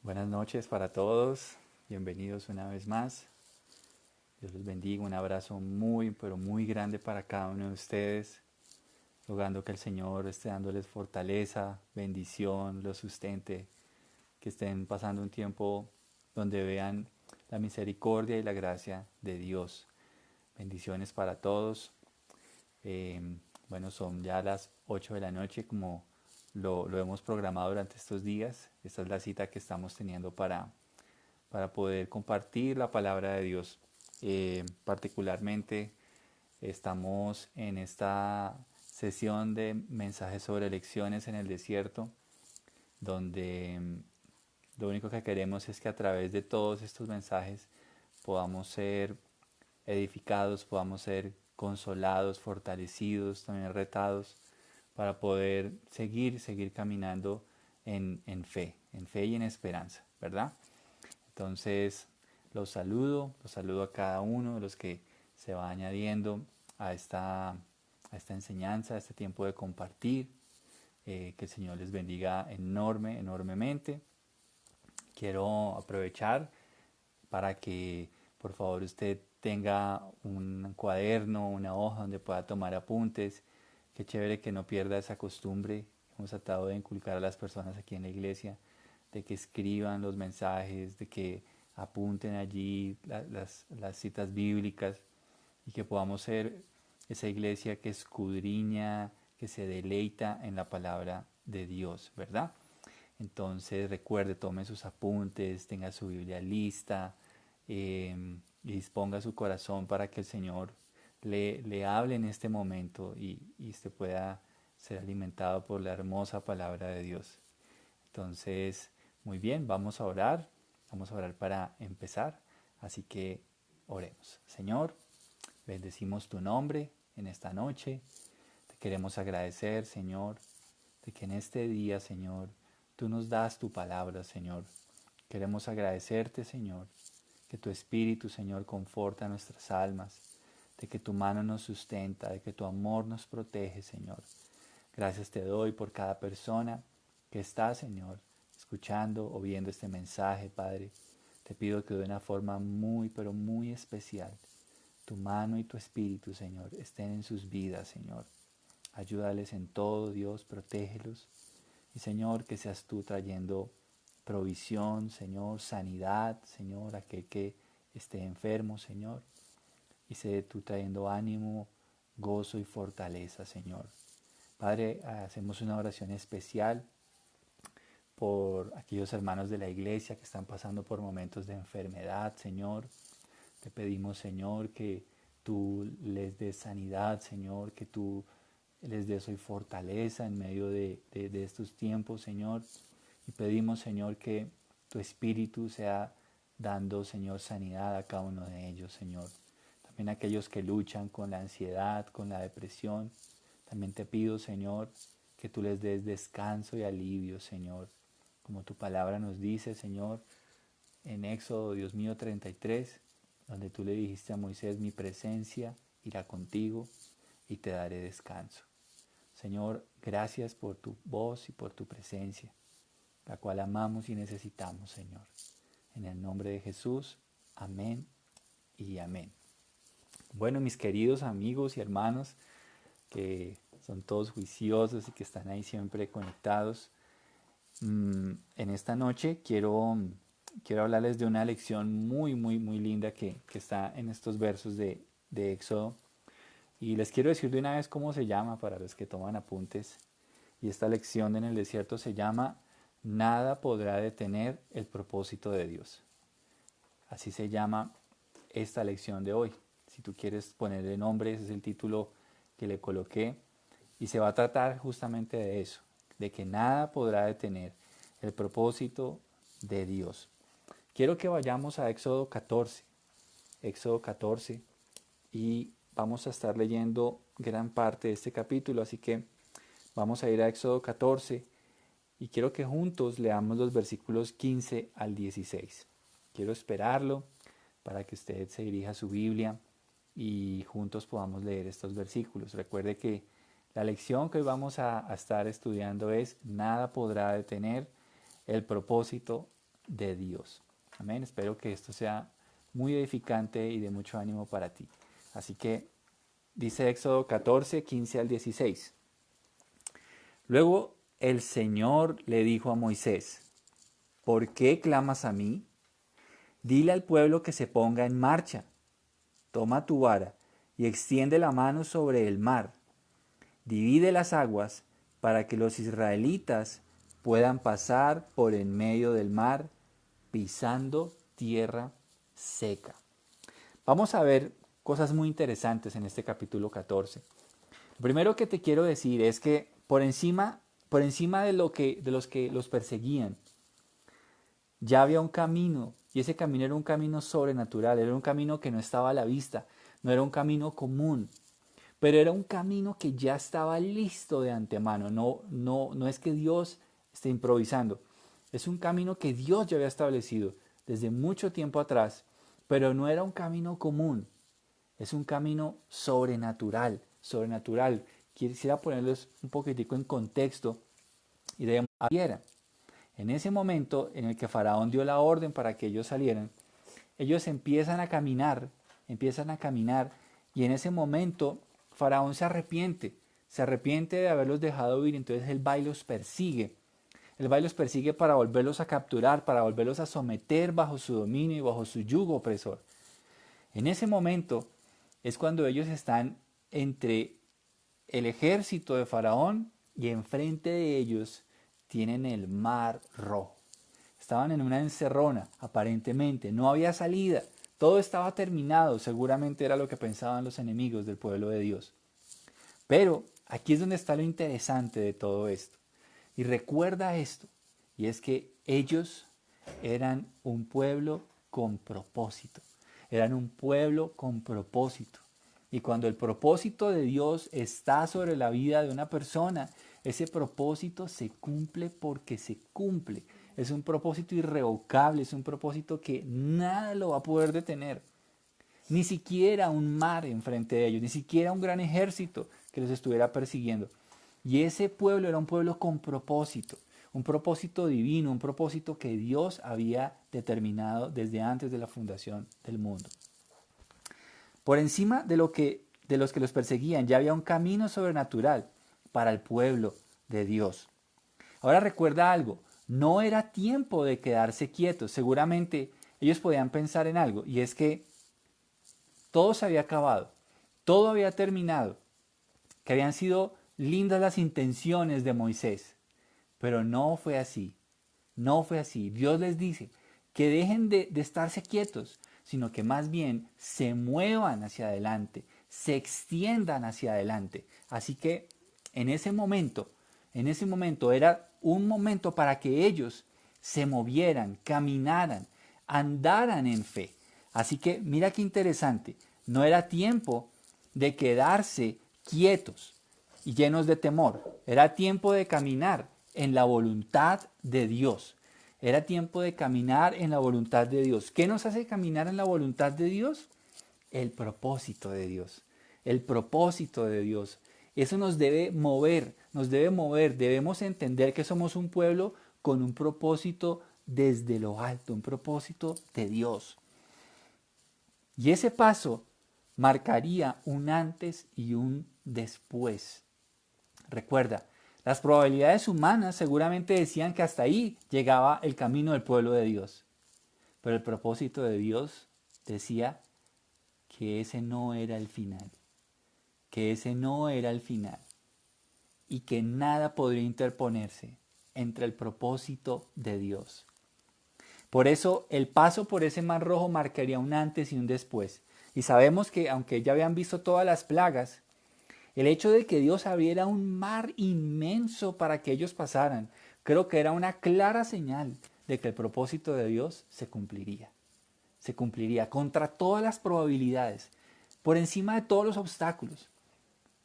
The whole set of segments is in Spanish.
Buenas noches para todos, bienvenidos una vez más. Dios los bendiga, un abrazo muy, pero muy grande para cada uno de ustedes, rogando que el Señor esté dándoles fortaleza, bendición, los sustente, que estén pasando un tiempo donde vean la misericordia y la gracia de Dios. Bendiciones para todos. Eh, bueno, son ya las 8 de la noche como lo hemos programado durante estos días. Esta es la cita que estamos teniendo para poder compartir la palabra de Dios. Particularmente estamos en esta sesión de mensajes sobre lecciones en el desierto, donde lo único que queremos es que a través de todos estos mensajes podamos ser edificados, podamos ser consolados, fortalecidos, también retados, para poder seguir caminando en fe y en esperanza, ¿verdad? Entonces, los saludo a cada uno de los que se va añadiendo a esta enseñanza, a este tiempo de compartir. Que el Señor les bendiga enormemente. Quiero aprovechar para que por favor usted tenga un cuaderno, una hoja donde pueda tomar apuntes. Qué chévere que no pierda esa costumbre que hemos tratado de inculcar a las personas aquí en la iglesia, de que escriban los mensajes, de que apunten allí las citas bíblicas y que podamos ser esa iglesia que escudriña, que se deleita en la palabra de Dios, ¿verdad? Entonces recuerde, tome sus apuntes, tenga su Biblia lista y disponga su corazón para que el Señor le hable en este momento y usted pueda ser alimentado por la hermosa palabra de Dios. Entonces, muy bien, vamos a orar para empezar, así que oremos. Señor, bendecimos tu nombre en esta noche, te queremos agradecer, Señor, de que en este día, Señor, tú nos das tu palabra, Señor. Queremos agradecerte, Señor, que tu Espíritu, Señor, conforta nuestras almas, de que tu mano nos sustenta, de que tu amor nos protege, Señor. Gracias te doy por cada persona que está, Señor, escuchando o viendo este mensaje, Padre. Te pido que de una forma muy, pero muy especial, tu mano y tu espíritu, Señor, estén en sus vidas, Señor. Ayúdales en todo, Dios, protégelos. Y Señor, que seas tú trayendo provisión, Señor, sanidad, Señor, aquel que esté enfermo, Señor. Y sé tú trayendo ánimo, gozo y fortaleza, Señor. Padre, hacemos una oración especial por aquellos hermanos de la iglesia que están pasando por momentos de enfermedad, Señor. Te pedimos, Señor, que tú les des sanidad, Señor, que tú les des hoy fortaleza en medio de estos tiempos, Señor. Y pedimos, Señor, que tu Espíritu sea dando, Señor, sanidad a cada uno de ellos, Señor. También aquellos que luchan con la ansiedad, con la depresión. También te pido, Señor, que tú les des descanso y alivio, Señor. Como tu palabra nos dice, Señor, en Éxodo, Dios mío, 33, donde tú le dijiste a Moisés, mi presencia irá contigo y te daré descanso. Señor, gracias por tu voz y por tu presencia, la cual amamos y necesitamos, Señor. En el nombre de Jesús, amén y amén. Bueno, mis queridos amigos y hermanos, que son todos juiciosos y que están ahí siempre conectados, en esta noche quiero hablarles de una lección muy linda que está en estos versos de Éxodo. Y les quiero decir de una vez cómo se llama para los que toman apuntes. Y esta lección en el desierto se llama Nada podrá detener el propósito de Dios. Así se llama esta lección de hoy. Si tú quieres ponerle nombre, ese es el título que le coloqué. Y se va a tratar justamente de eso, de que nada podrá detener el propósito de Dios. Quiero que vayamos a Éxodo 14, y vamos a estar leyendo gran parte de este capítulo, así que vamos a ir a Éxodo 14 y quiero que juntos leamos los versículos 15 al 16. Quiero esperarlo para que usted se dirija a su Biblia y juntos podamos leer estos versículos. Recuerde que la lección que hoy vamos a estar estudiando es Nada podrá detener el propósito de Dios. Amén. Espero que esto sea muy edificante y de mucho ánimo para ti. Así que dice Éxodo 14, 15 al 16. Luego el Señor le dijo a Moisés: ¿por qué clamas a mí? Dile al pueblo que se ponga en marcha. Toma tu vara y extiende la mano sobre el mar. Divide las aguas para que los israelitas puedan pasar por en medio del mar, pisando tierra seca. Vamos a ver cosas muy interesantes en este capítulo 14. Lo primero que te quiero decir es que por encima de los que los perseguían, ya había un camino, y ese camino era un camino sobrenatural, era un camino que no estaba a la vista, no era un camino común, pero era un camino que ya estaba listo de antemano. No es que Dios esté improvisando, es un camino que Dios ya había establecido desde mucho tiempo atrás, pero no era un camino común, es un camino sobrenatural. Quisiera ponerles un poquitico en contexto y de viera. En ese momento en el que Faraón dio la orden para que ellos salieran, ellos empiezan a caminar, y en ese momento Faraón se arrepiente de haberlos dejado ir, entonces él va y los persigue. Él va y los persigue para volverlos a capturar, para volverlos a someter bajo su dominio y bajo su yugo opresor. En ese momento es cuando ellos están entre el ejército de Faraón y enfrente de ellos tienen el mar rojo. Estaban en una encerrona, aparentemente, no había salida, todo estaba terminado, seguramente era lo que pensaban los enemigos del pueblo de Dios. Pero aquí es donde está lo interesante de todo esto. Y recuerda esto, y es que ellos eran un pueblo con propósito. Eran un pueblo con propósito. Y cuando el propósito de Dios está sobre la vida de una persona, ese propósito se cumple porque se cumple. Es un propósito irrevocable, es un propósito que nada lo va a poder detener. Ni siquiera un mar enfrente de ellos, ni siquiera un gran ejército que los estuviera persiguiendo. Y ese pueblo era un pueblo con propósito, un propósito divino, un propósito que Dios había determinado desde antes de la fundación del mundo. Por encima de los que los perseguían, ya había un camino sobrenatural para el pueblo de Dios. Ahora recuerda algo, no era tiempo de quedarse quietos. Seguramente ellos podían pensar en algo, y es que todo se había acabado, todo había terminado, que habían sido lindas las intenciones de Moisés, pero no fue así, no fue así. Dios les dice que dejen de estarse quietos, sino que más bien se muevan hacia adelante, se extiendan hacia adelante. Así que en ese momento era un momento para que ellos se movieran, caminaran, andaran en fe. Así que mira qué interesante, no era tiempo de quedarse quietos y llenos de temor, era tiempo de caminar en la voluntad de Dios. Era tiempo de caminar en la voluntad de Dios. ¿Qué nos hace caminar en la voluntad de Dios? El propósito de Dios. El propósito de Dios. Eso nos debe mover, Debemos entender que somos un pueblo con un propósito desde lo alto, un propósito de Dios. Y ese paso marcaría un antes y un después. Recuerda, las probabilidades humanas seguramente decían que hasta ahí llegaba el camino del pueblo de Dios. Pero el propósito de Dios decía que ese no era el final. Y que nada podría interponerse entre el propósito de Dios. Por eso el paso por ese mar rojo marcaría un antes y un después. Y sabemos que aunque ya habían visto todas las plagas, el hecho de que Dios abriera un mar inmenso para que ellos pasaran, creo que era una clara señal de que el propósito de Dios se cumpliría. Se cumpliría contra todas las probabilidades, por encima de todos los obstáculos,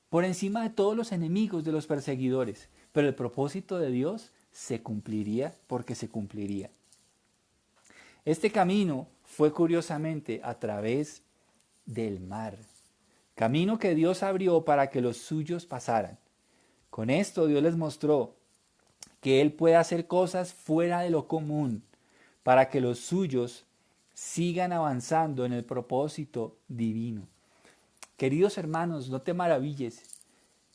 por encima de todos los enemigos de los perseguidores. Pero el propósito de Dios se cumpliría porque se cumpliría. Este camino fue curiosamente a través del mar. Camino que Dios abrió para que los suyos pasaran. Con esto Dios les mostró que Él puede hacer cosas fuera de lo común, para que los suyos sigan avanzando en el propósito divino. Queridos hermanos, no te maravilles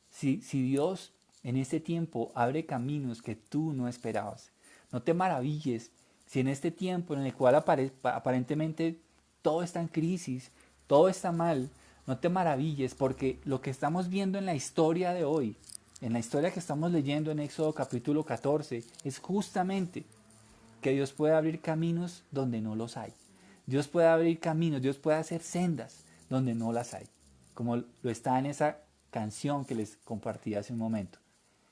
si Dios en este tiempo abre caminos que tú no esperabas. No te maravilles si en este tiempo en el cual aparentemente todo está en crisis, todo está mal, no te maravilles porque lo que estamos viendo en la historia de hoy, en la historia que estamos leyendo en Éxodo capítulo 14, es justamente que Dios puede abrir caminos donde no los hay. Dios puede abrir caminos, Dios puede hacer sendas donde no las hay, como lo está en esa canción que les compartí hace un momento.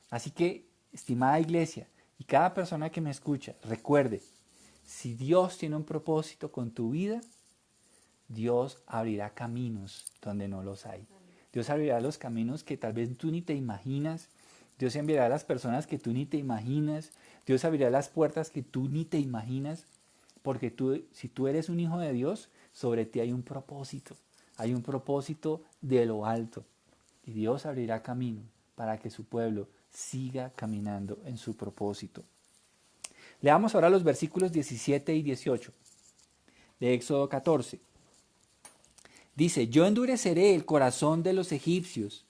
Así que, estimada iglesia, y cada persona que me escucha, recuerde, si Dios tiene un propósito con tu vida, Dios abrirá caminos donde no los hay. Dios abrirá los caminos que tal vez tú ni te imaginas. Dios enviará a las personas que tú ni te imaginas. Dios abrirá las puertas que tú ni te imaginas. Porque si tú eres un hijo de Dios, sobre ti hay un propósito. Hay un propósito de lo alto. Y Dios abrirá camino para que su pueblo siga caminando en su propósito. Leamos ahora los versículos 17 y 18 de Éxodo 14. Dice, yo endureceré el corazón de los egipcios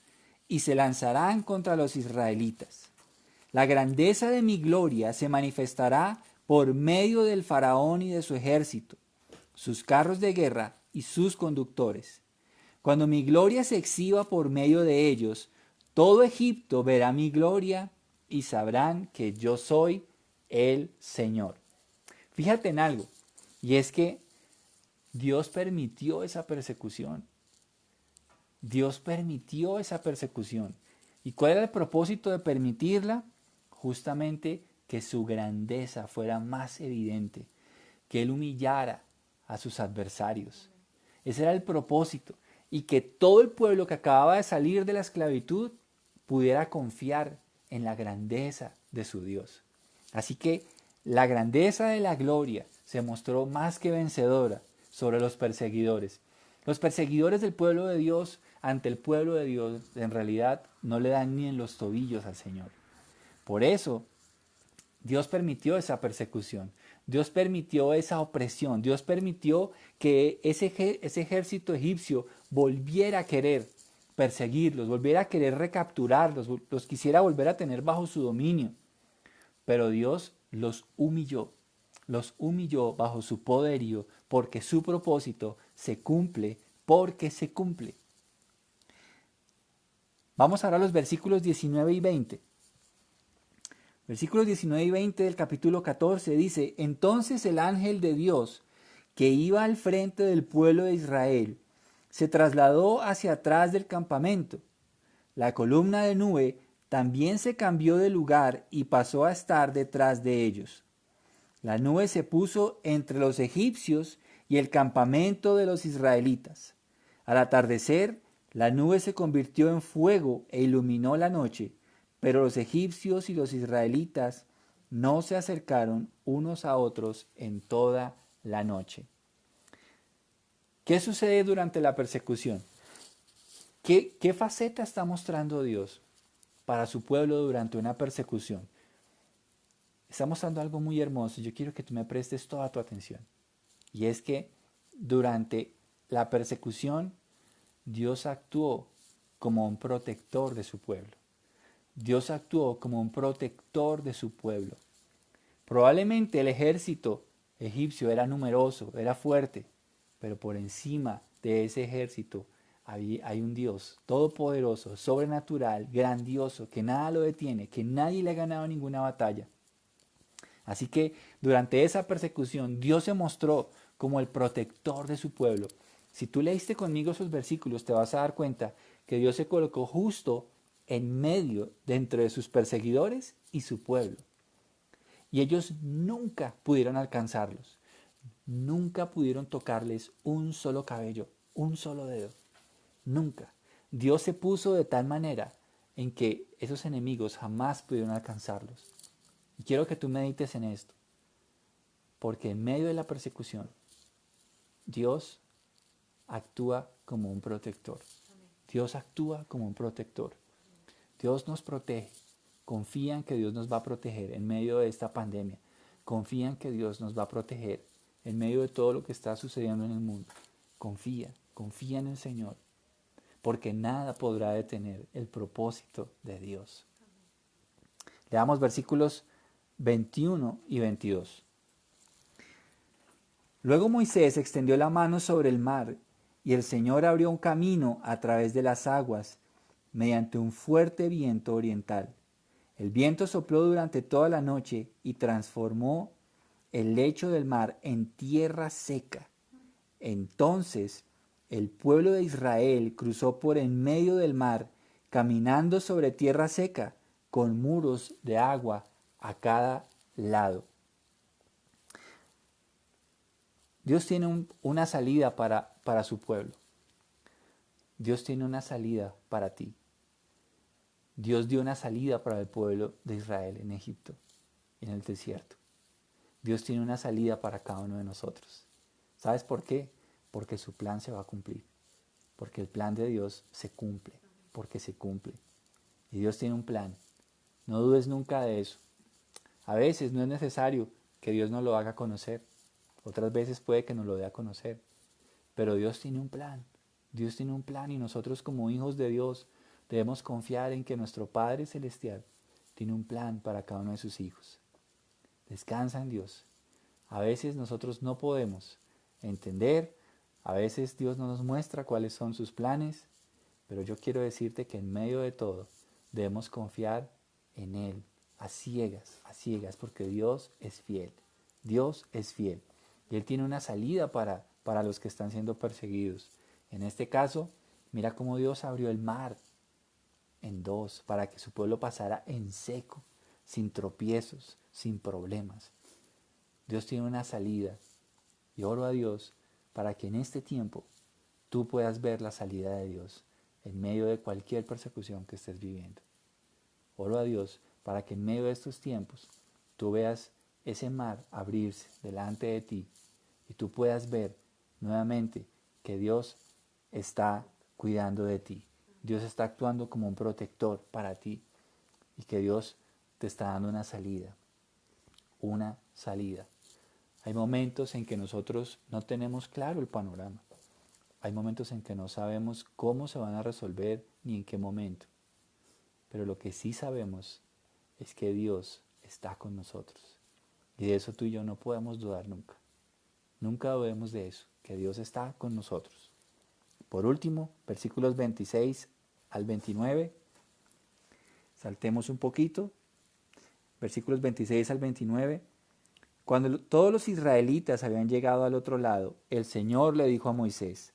y se lanzarán contra los israelitas. La grandeza de mi gloria se manifestará por medio del faraón y de su ejército, sus carros de guerra y sus conductores. Cuando mi gloria se exhiba por medio de ellos, todo Egipto verá mi gloria y sabrán que yo soy el Señor. Fíjate en algo, y es que Dios permitió esa persecución. Dios permitió esa persecución. ¿Y cuál era el propósito de permitirla? Justamente que su grandeza fuera más evidente, que Él humillara a sus adversarios. Ese era el propósito. Y que todo el pueblo que acababa de salir de la esclavitud pudiera confiar en la grandeza de su Dios. Así que la grandeza de la gloria se mostró más que vencedora sobre los perseguidores. Los perseguidores del pueblo de Dios ante el pueblo de Dios en realidad no le dan ni en los tobillos al Señor. Por eso Dios permitió esa persecución, Dios permitió esa opresión, Dios permitió que ese ejército egipcio volviera a querer perseguirlos, volviera a querer recapturarlos, los quisiera volver a tener bajo su dominio. Pero Dios los humilló bajo su poderío porque su propósito se cumple porque se cumple. Vamos ahora a los versículos 19 y 20. Versículos 19 y 20 del capítulo 14 dice, entonces el ángel de Dios que iba al frente del pueblo de Israel se trasladó hacia atrás del campamento. La columna de nube también se cambió de lugar y pasó a estar detrás de ellos. La nube se puso entre los egipcios y el campamento de los israelitas. Al atardecer, la nube se convirtió en fuego e iluminó la noche, pero los egipcios y los israelitas no se acercaron unos a otros en toda la noche. ¿Qué sucede durante la persecución? ¿Qué faceta está mostrando Dios para su pueblo durante una persecución? Está mostrando algo muy hermoso. Yo quiero que tú me prestes toda tu atención. Y es que durante la persecución, Dios actuó como un protector de su pueblo. Dios actuó como un protector de su pueblo. Probablemente el ejército egipcio era numeroso, era fuerte, pero por encima de ese ejército hay un Dios todopoderoso, sobrenatural, grandioso, que nada lo detiene, que nadie le ha ganado ninguna batalla. Así que durante esa persecución Dios se mostró como el protector de su pueblo. Si tú leíste conmigo esos versículos te vas a dar cuenta que Dios se colocó justo en medio dentro de sus perseguidores y su pueblo. Y ellos nunca pudieron alcanzarlos. Nunca pudieron tocarles un solo cabello, un solo dedo. Nunca. Dios se puso de tal manera en que esos enemigos jamás pudieron alcanzarlos. Y quiero que tú medites en esto, porque en medio de la persecución, Dios actúa como un protector. Dios actúa como un protector. Dios nos protege. Confía en que Dios nos va a proteger en medio de esta pandemia. Confía en que Dios nos va a proteger en medio de todo lo que está sucediendo en el mundo. Confía en el Señor, porque nada podrá detener el propósito de Dios. Leamos versículos 21 y 22. Luego Moisés extendió la mano sobre el mar, y el Señor abrió un camino a través de las aguas, mediante un fuerte viento oriental. El viento sopló durante toda la noche y transformó el lecho del mar en tierra seca. Entonces el pueblo de Israel cruzó por en medio del mar, caminando sobre tierra seca, con muros de agua a cada lado. Dios tiene una salida para su pueblo. Dios tiene una salida para ti. Dios dio una salida para el pueblo de Israel en Egipto, en el desierto. Dios tiene una salida para cada uno de nosotros. ¿Sabes por qué? Porque su plan se va a cumplir. Porque el plan de Dios se cumple. Porque se cumple. Y Dios tiene un plan. No dudes nunca de eso. A veces no es necesario que Dios nos lo haga conocer. Otras veces puede que nos lo dé a conocer. Pero Dios tiene un plan. Dios tiene un plan y nosotros como hijos de Dios debemos confiar en que nuestro Padre Celestial tiene un plan para cada uno de sus hijos. Descansa en Dios. A veces nosotros no podemos entender, a veces Dios no nos muestra cuáles son sus planes, pero yo quiero decirte que en medio de todo debemos confiar en Él, a ciegas, porque Dios es fiel. Dios es fiel. Y Él tiene una salida para los que están siendo perseguidos. En este caso, mira cómo Dios abrió el mar en dos para que su pueblo pasara en seco, sin tropiezos, sin problemas. Dios tiene una salida y oro a Dios para que en este tiempo tú puedas ver la salida de Dios en medio de cualquier persecución que estés viviendo. Oro a Dios para que en medio de estos tiempos tú veas ese mar abrirse delante de ti y tú puedas ver nuevamente que Dios está cuidando de ti. Dios está actuando como un protector para ti y que Dios te está dando una salida. Una salida. Hay momentos en que nosotros no tenemos claro el panorama. Hay momentos en que no sabemos cómo se van a resolver ni en qué momento. Pero lo que sí sabemos es que Dios está con nosotros. Y de eso tú y yo no podemos dudar nunca. Nunca dudemos de eso, que Dios está con nosotros. Por último, versículos 26 al 29. Saltemos un poquito. Versículos 26 al 29. Cuando todos los israelitas habían llegado al otro lado, el Señor le dijo a Moisés: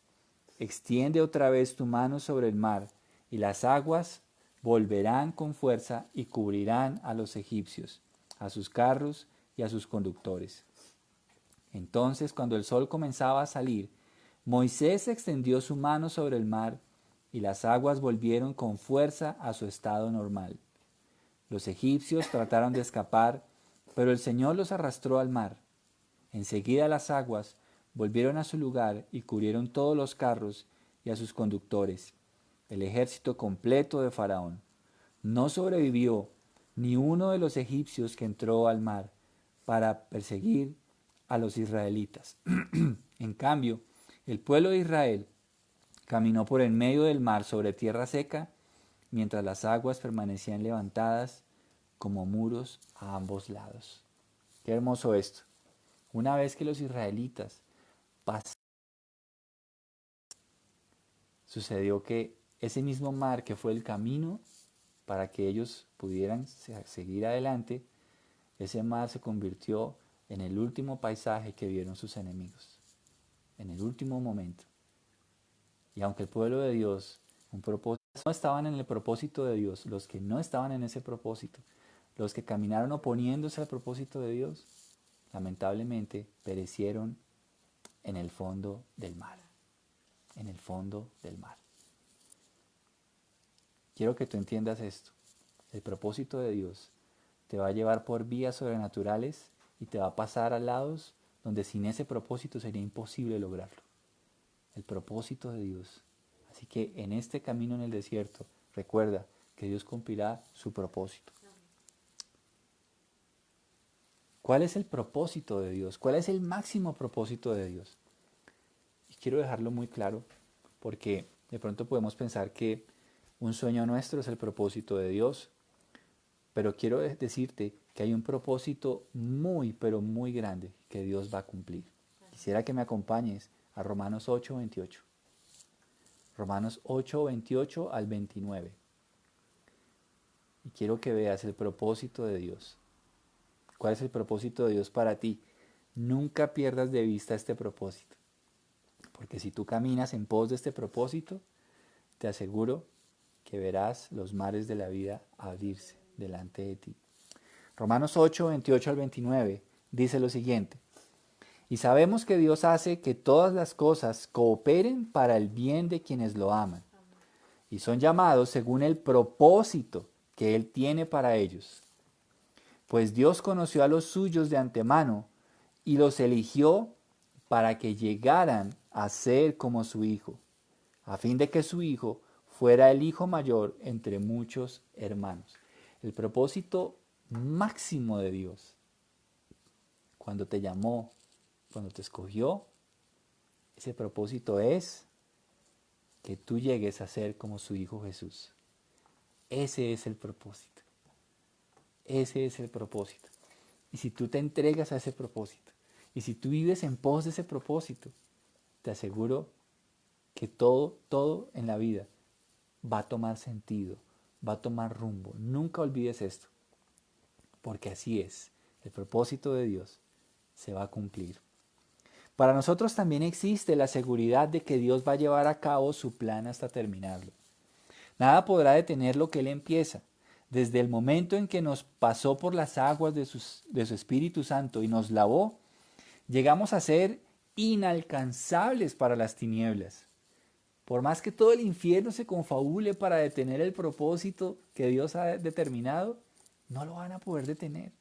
extiende otra vez tu mano sobre el mar, y las aguas volverán con fuerza y cubrirán a los egipcios, a sus carros y a sus conductores. Entonces, cuando el sol comenzaba a salir, Moisés extendió su mano sobre el mar, y las aguas volvieron con fuerza a su estado normal. Los egipcios trataron de escapar, pero el Señor los arrastró al mar. Enseguida las aguas volvieron a su lugar y cubrieron todos los carros y a sus conductores, el ejército completo de Faraón. No sobrevivió ni uno de los egipcios que entró al mar para perseguir a los israelitas. En cambio, el pueblo de Israel caminó por el medio del mar sobre tierra seca, mientras las aguas permanecían levantadas como muros a ambos lados. Qué hermoso esto. Una vez que los israelitas pasaron, sucedió que ese mismo mar que fue el camino para que ellos pudieran seguir adelante, ese mar se convirtió en el último paisaje que vieron sus enemigos, en el último momento. Y aunque el pueblo de Dios, no estaban en el propósito de Dios, los que no estaban en ese propósito, los que caminaron oponiéndose al propósito de Dios, lamentablemente perecieron en el fondo del mar, en el fondo del mar. Quiero que tú entiendas esto. El propósito de Dios te va a llevar por vías sobrenaturales y te va a pasar a lados donde sin ese propósito sería imposible lograrlo. El propósito de Dios. Así que en este camino en el desierto, recuerda que Dios cumplirá su propósito. ¿Cuál es el propósito de Dios? ¿Cuál es el máximo propósito de Dios? Y quiero dejarlo muy claro porque de pronto podemos pensar que un sueño nuestro es el propósito de Dios, pero quiero decirte que hay un propósito muy, pero muy grande que Dios va a cumplir. Quisiera que me acompañes a Romanos 8:28. Romanos 8:28 al 29. Y quiero que veas el propósito de Dios. ¿Cuál es el propósito de Dios para ti? Nunca pierdas de vista este propósito. Porque si tú caminas en pos de este propósito, te aseguro que verás los mares de la vida abrirse delante de ti. Romanos 8:28 al 29 dice lo siguiente. Y sabemos que Dios hace que todas las cosas cooperen para el bien de quienes lo aman. Y son llamados según el propósito que Él tiene para ellos. Pues Dios conoció a los suyos de antemano y los eligió para que llegaran a ser como su Hijo, a fin de que su Hijo fuera el hijo mayor entre muchos hermanos. El propósito máximo de Dios, cuando te llamó, cuando te escogió, ese propósito es que tú llegues a ser como su Hijo Jesús. Ese es el propósito. Ese es el propósito. Y si tú te entregas a ese propósito, y si tú vives en pos de ese propósito, te aseguro que todo en la vida va a tomar sentido, va a tomar rumbo. Nunca olvides esto, porque así es. El propósito de Dios se va a cumplir. Para nosotros también existe la seguridad de que Dios va a llevar a cabo su plan hasta terminarlo. Nada podrá detener lo que Él empieza. Desde el momento en que nos pasó por las aguas de su Espíritu Santo y nos lavó, llegamos a ser inalcanzables para las tinieblas. Por más que todo el infierno se confabule para detener el propósito que Dios ha determinado, no lo van a poder detener.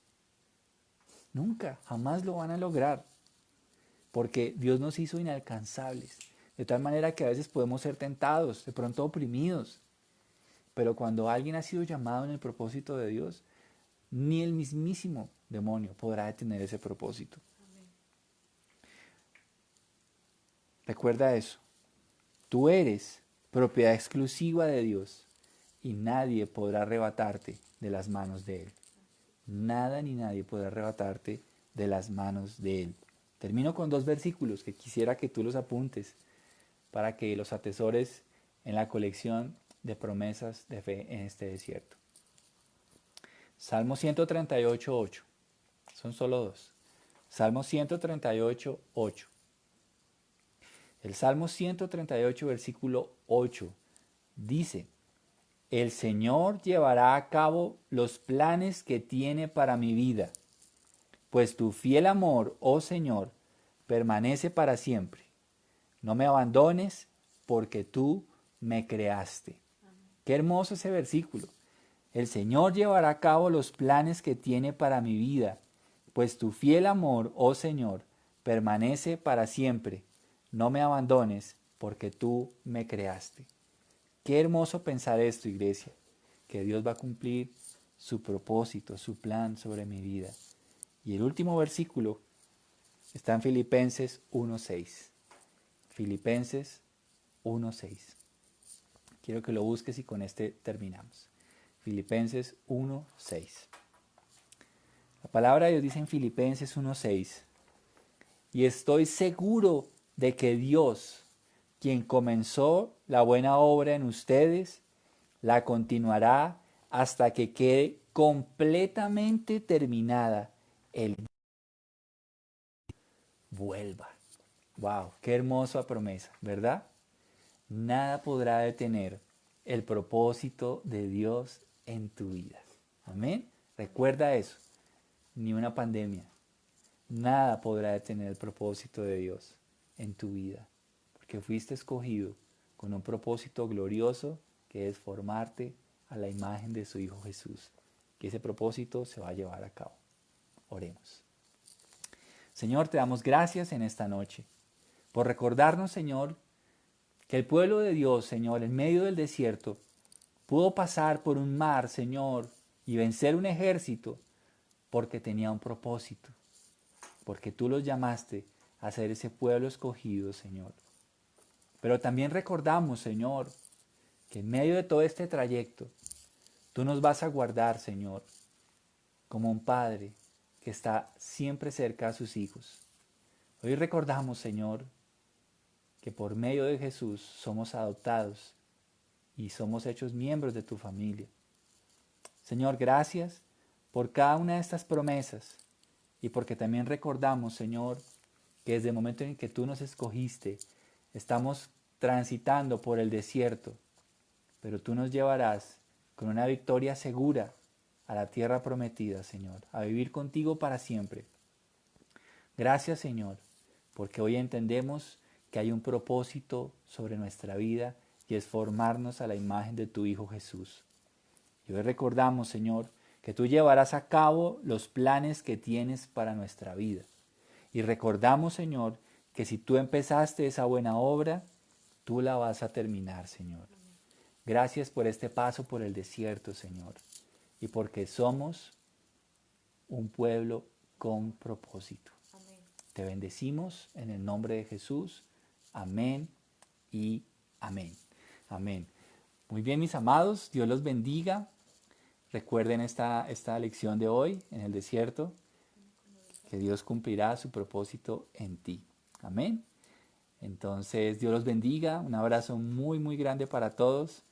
Nunca, jamás lo van a lograr. Porque Dios nos hizo inalcanzables. De tal manera que a veces podemos ser tentados, de pronto oprimidos. Pero cuando alguien ha sido llamado en el propósito de Dios, ni el mismísimo demonio podrá detener ese propósito. Amén. Recuerda eso. Tú eres propiedad exclusiva de Dios y nadie podrá arrebatarte de las manos de Él. Nada ni nadie podrá arrebatarte de las manos de Él. Termino con 2 versículos que quisiera que tú los apuntes para que los atesores en la colección de promesas de fe en este desierto. Salmo 138:8. Son solo 2. Salmo 138:8. El Salmo 138, versículo 8, dice: El Señor llevará a cabo los planes que tiene para mi vida, pues tu fiel amor, oh Señor, permanece para siempre. No me abandones, porque tú me creaste. Qué hermoso ese versículo. El Señor llevará a cabo los planes que tiene para mi vida, pues tu fiel amor, oh Señor, permanece para siempre. No me abandones, porque tú me creaste. Qué hermoso pensar esto, iglesia, que Dios va a cumplir su propósito, su plan sobre mi vida. Y el último versículo está en Filipenses 1:6. Filipenses 1:6. Quiero que lo busques y con este terminamos. Filipenses 1:6. La palabra de Dios dice en Filipenses 1:6: Y estoy seguro de que Dios, quien comenzó la buena obra en ustedes, la continuará hasta que quede completamente terminada el vuelva. Wow, qué hermosa promesa, ¿verdad? Nada podrá detener el propósito de Dios en tu vida. Amén. Recuerda eso. Ni una pandemia. Nada podrá detener el propósito de Dios en tu vida. Porque fuiste escogido con un propósito glorioso que es formarte a la imagen de su Hijo Jesús. Que ese propósito se va a llevar a cabo. Oremos. Señor, te damos gracias en esta noche por recordarnos, Señor, que el pueblo de Dios, Señor, en medio del desierto, pudo pasar por un mar, Señor, y vencer un ejército porque tenía un propósito, porque tú los llamaste a ser ese pueblo escogido, Señor. Pero también recordamos, Señor, que en medio de todo este trayecto, tú nos vas a guardar, Señor, como un padre que está siempre cerca a sus hijos. Hoy recordamos, Señor, que por medio de Jesús somos adoptados y somos hechos miembros de tu familia. Señor, gracias por cada una de estas promesas y porque también recordamos, Señor, que desde el momento en que tú nos escogiste, estamos transitando por el desierto, pero tú nos llevarás con una victoria segura a la tierra prometida, Señor, a vivir contigo para siempre. Gracias, Señor, porque hoy entendemos que hay un propósito sobre nuestra vida y es formarnos a la imagen de tu Hijo Jesús. Y hoy recordamos, Señor, que tú llevarás a cabo los planes que tienes para nuestra vida. Y recordamos, Señor, que si tú empezaste esa buena obra, tú la vas a terminar, Señor. Gracias por este paso por el desierto, Señor, y porque somos un pueblo con propósito. Amén. Te bendecimos en el nombre de Jesús. Amén y amén. Amén. Muy bien, mis amados, Dios los bendiga. Recuerden esta lección de hoy en el desierto, que Dios cumplirá su propósito en ti. Amén. Entonces, Dios los bendiga. Un abrazo muy, muy grande para todos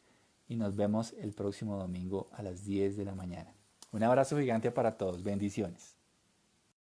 y nos vemos el próximo domingo a las 10 de la mañana. Un abrazo gigante para todos. Bendiciones.